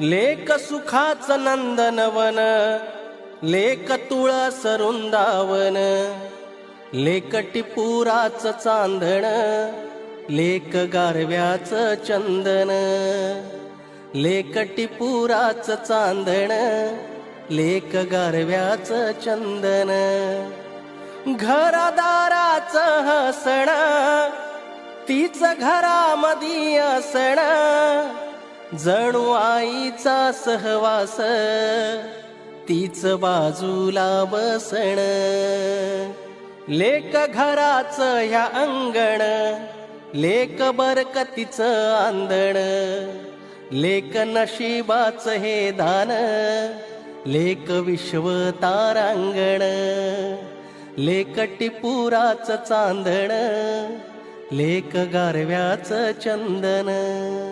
लेक सुखाचं नंदनवन, लेक तुळस वृंदावन, लेक टिपुराचं चांदण, लेक गारव्याचं चंदन, लेक टिपुराचं चांदण, लेक गारव्याचं चंदन. घरदाराचं हसण, तीच घरामधी असण, जणू आईचा सहवास, तीच बाजूला बसण. लेक घराचं ह्या अंगण, लेक बरकतीचं आंदण, लेक नशिबाचं हे दान, लेक विश्व तारांगण, लेक टिपुराचं चांदण, लेक गारव्याचं चंदन.